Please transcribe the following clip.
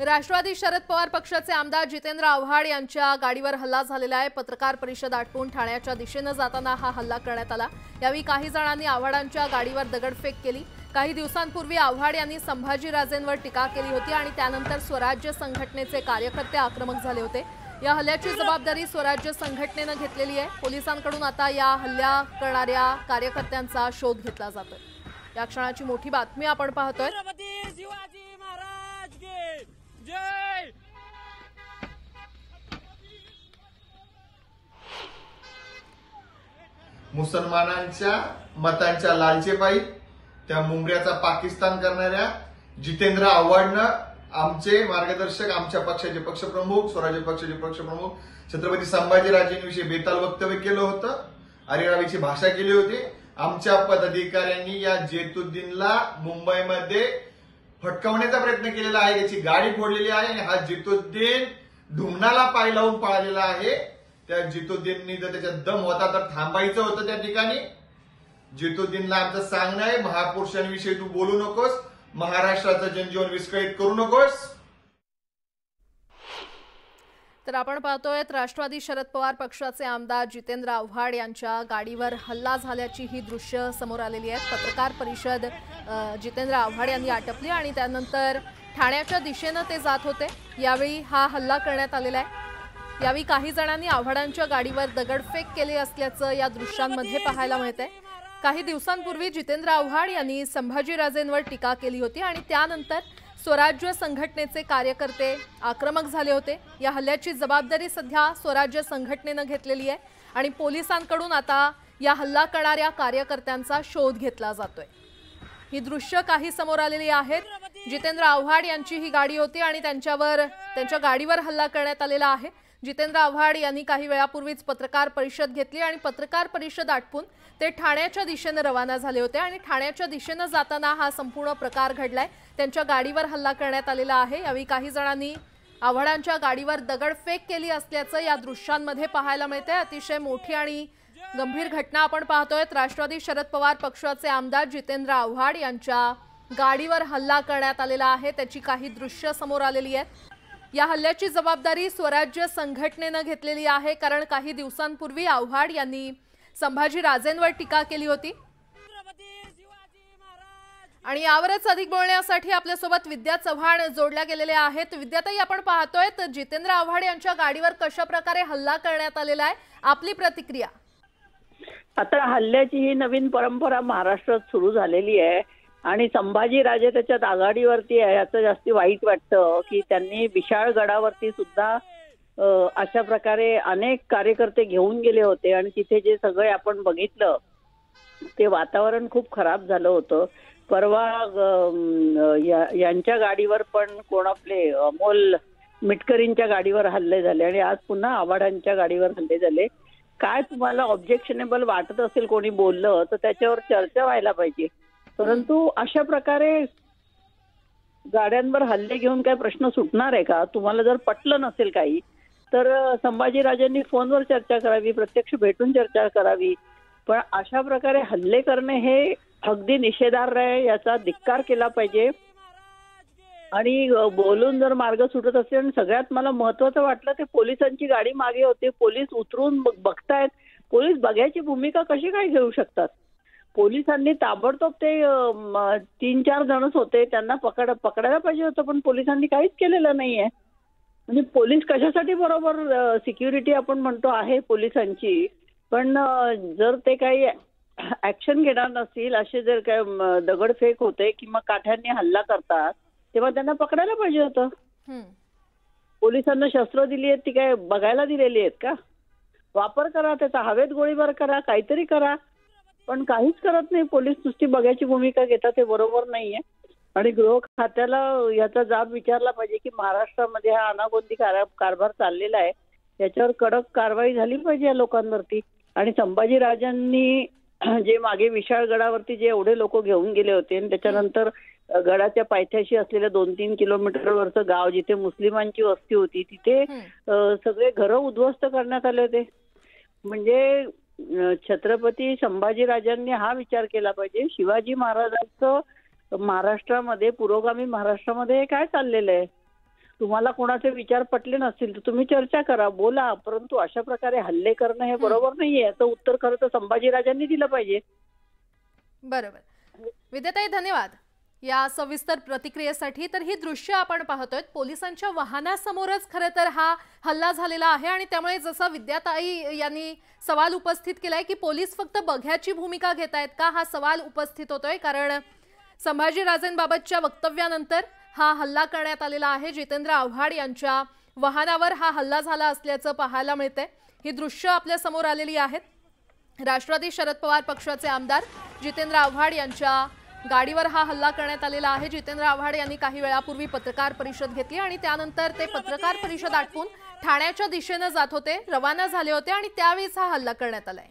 राष्ट्रवादी शरद पवार पक्षाचे आमदार जितेंद्र आव्हाड यांच्या गाडीवर हल्ला झालेला आहे। पत्रकार परिषद आटपून ठाण्याच्या दिशेने जाताना हा हल्ला करण्यात आला। यावेळी काही जणांनी आव्हाडांच्या गाडीवर दगडफेक केली। काही दिवसांपूर्वी आव्हाड यांनी संभाजीराजेंवर टीका केली होती आणि त्यानंतर स्वराज्य संघटनेचे कार्यकर्ते आक्रमक झाले होते। या हल्ल्याची जबाबदारी स्वराज्य संघटनेने घेतलेली आहे। पोलिसांकडून आता या हल्ला करणाऱ्या कार्यकर्त्यांचा शोध घेतला जातोय। या क्षणाची मोठी बातमी आपण पाहतोय। जय मुसलमानांच्या मतांच्या लालचेपायी त्या मुंबऱ्याचा पाकिस्तान करणाऱ्या जितेंद्र आव्हाडनं आमचे मार्गदर्शक, आमच्या पक्षाचे पक्षप्रमुख, स्वराज्य पक्षाचे पक्षप्रमुख छत्रपती संभाजीराजेंविषयी बेताल वक्तव्य केलं होतं, अरेरावीची भाषा केली होती। आमच्या पदाधिकाऱ्यांनी या जेतुद्दीनला मुंबईमध्ये फटकावण्याचा प्रयत्न केलेला आहे, त्याची गाडी फोडलेली आहे आणि हा जितुद्दीन ढुंगणाला पाय लावून पळालेला आहे। त्या जितुद्दीननी जर त्याच्यात दम होता तर थांबायचं होतं त्या ठिकाणी। जितुद्दीनला आमचं सांगणं आहे, महापुरुषांविषयी तू बोलू नकोस, महाराष्ट्राचं जनजीवन विस्कळीत करू नकोस। तर आपण पाहतोय राष्ट्रवादी शरद पवार पक्षाचे आमदार जितेंद्र आव्हाड यांच्या गाडीवर हल्ला झाल्याची ही दृश्य समोर आलेली आहेत। पत्रकार परिषद जितेंद्र आव्हाड यांनी आटपली आणि त्यानंतर ठाण्याच्या दिशेने ते जात होते। यावेळी हा हल्ला करण्यात आलेला आहे। यावेळी काही जणांनी आव्हाडांच्या गाडीवर दगडफेक केली असल्याचं या दृश्यांमध्ये पाहायला मिळतंय। काही दिवसांपूर्वी जितेंद्र आव्हाड यांनी संभाजीराजेंवर टीका केली होती आणि त्यानंतर स्वराज्य संघटनेचे कार्यकर्ते आक्रमक झाले होते। या हल्ल्याची जबाबदारी सध्या स्वराज्य संघटनेने घेतलेली आहे आणि पोलिसांकडून आता या हल्ला करणाऱ्या कार्यकर्त्यांचा शोध घेतला जातोय। ही दृश्य काही समोर आलेली आहेत। जितेंद्र आव्हाड यांची ही गाडी होती आणि त्यांच्या गाडीवर हल्ला करण्यात आलेला आहे। जितेंद्र आव्हाड यांनी काही वेळापूर्वीच पत्रकार परिषद घेतली आणि पत्रकार परिषद आटपून ते ठाण्याच्या दिशेने रवाना झाले होते आणि ठाण्याच्या दिशेने जाताना हा संपूर्ण प्रकार घडलाय। त्यांच्या गाडीवर हल्ला करण्यात आलेला आहे। यावेळी काही जणांनी आव्हाडांच्या गाडीवर दगडफेक केली असल्याचं या दृश्यांमध्ये पाहायला मिळते। अतिशय मोठी आणि गंभीर घटना आपण पाहतोय। राष्ट्रवादी शरद पवार पक्षाचे आमदार जितेंद्र आव्हाड यांच्या गाडीवर हल्ला करण्यात आलेला आहे, त्याची काही दृश्य समोर आलेली आहेत। या हल्ल्याची जबाबदारी स्वराज्य संघटनेने घेतलेली आहे, कारण काही दिवसांपूर्वी आव्हाड यांनी संभाजीराजेंवर टीका केली होती। आणि यावरच अधिक बोलण्यासाठी आपल्यासोबत विद्या चव्हाण जोडल्या गेलेल्या आहेत। विद्याताई, आपण पाहतोय जितेंद्र आव्हाड यांच्या गाडीवर कशा प्रकारे हल्ला करण्यात आलेला आहे, आपली प्रतिक्रिया? आता हल्ल्याची ही नवीन परंपरा महाराष्ट्रात सुरू झालेली आहे आणि संभाजीराजे त्याच्यात आघाडीवरती आहे। याचं जास्ती वाईट वाटतं की त्यांनी विशाळगडावरती सुद्धा अशा प्रकारे अनेक कार्यकर्ते घेऊन गेले होते आणि तिथे जे सगळे आपण बघितलं ते वातावरण खूप खराब झालं होतं। परवा यांच्या गाडीवर पण कोण आपले अमोल मिटकरींच्या गाडीवर हल्ले झाले आणि आज पुन्हा आव्हाडांच्या गाडीवर हल्ले झाले। काय तुम्हाला ऑब्जेक्शनेबल वाटत असेल कोणी बोललं तर त्याच्यावर चर्चा व्हायला पाहिजे, परंतु अशा प्रकारे गाड्यांवर हल्ले घेऊन काय प्रश्न सुटणार आहे का? तुम्हाला जर पटलं नसेल काही तर संभाजीराजांनी फोनवर चर्चा करावी, प्रत्यक्ष भेटून चर्चा करावी, पण अशा प्रकारे हल्ले करणे हे अगदी निषेधार्ह आहे। याचा धिक्कार केला पाहिजे आणि बोलून जर मार्ग सुटत असेल, आणि सगळ्यात मला महत्वाचं वाटलं ते पोलिसांची गाडी मागे होते, पोलीस उतरून बघतायत। पोलीस बघायची भूमिका कशी काय घेऊ शकतात? पोलिसांनी ताबडतोब ते 3-4 जणच होते, त्यांना पकडायला पाहिजे होतं, पण पोलिसांनी काहीच केलेलं नाहीये। म्हणजे पोलीस कशासाठी बरोबर सिक्युरिटी आपण म्हणतो आहे पोलिसांची, पण जर ते काही ऍक्शन घेणार नसतील, असे जर काय दगडफेक होते किंवा काठ्यांनी हल्ला करतात, तेव्हा त्यांना पकडायला पाहिजे होतं। पोलिसांना शस्त्र दिली आहेत ती काय बघायला दिलेली आहेत का? वापर करा त्याचा, हवेत गोळीबार करा, काहीतरी करा, पण काहीच करत नाही पोलीस, नुसती बघायची भूमिका घेतात, हे बरोबर नाहीये। आणि गृह खात्याला याचा जाब विचारला पाहिजे की महाराष्ट्रामध्ये हा अनागोंदी कारभार चाललेला आहे, याच्यावर कडक कारवाई झाली पाहिजे या लोकांवरती। आणि संभाजीराजांनी जे मागे विशाळगडावरती जे एवढे लोक घेऊन गेले होते आणि त्याच्यानंतर गडाच्या पायथ्याशी असलेल्या 2-3 किलोमीटरवरचं गाव जिथे मुस्लिमांची वस्ती होती, तिथे सगळे घरं उद्ध्वस्त करण्यात आले होते। म्हणजे छत्रपती संभाजीराजांनी हा विचार केला पाहिजे, शिवाजी महाराजांचं महाराष्ट्रामध्ये, पुरोगामी महाराष्ट्रामध्ये काय चाललेलं आहे? तुम्हाला कोणाचे विचार पटले नसतील तर तुम्ही चर्चा करा, बोला, परंतु अशा प्रकारे हल्ले करणं हे बरोबर नाहीये. याचं उत्तर खरं तर संभाजीराजांनी दिलं पाहिजे. बरोबर. विद्याताई, धन्यवाद या सविस्तर प्रतिक्रियेसाठी. तर ही दृश्य आपण पाहतोय, पोलिसांच्या वाहनासमोरच खरं तर हा हल्ला झालेला आहे आणि त्यामुळे जसं विद्याताई यांनी सवाल उपस्थित केलाय की पोलीस फक्त बघ्याची भूमिका घेत आहेत का, हा सवाल उपस्थित होतोय. कारण संभाजीराजेंबाबतच्या वक्तव्यानंतर हा हल्ला करण्यात आलेला आहे. जितेंद्र आव्हाड यांच्या वाहनावर हा हल्ला झाला असल्याचं पाहायला मिळतंय. ही दृश्य आपल्या समोर आलेली आहेत. राष्ट्रवादी शरद पवार पक्षाचे आमदार जितेंद्र आव्हाड यांच्या गाडीवर हा हल्ला करण्यात आलेला आहे. जितेंद्र आव्हाड यांनी काही वेळापूर्वी पत्रकार परिषद घेतली आणि त्यानंतर ते पत्रकार परिषद आटपून ठाण्याच्या दिशेने जात होते, रवाना झाले होते आणि त्यावेळीच हा हल्ला करण्यात आलाय.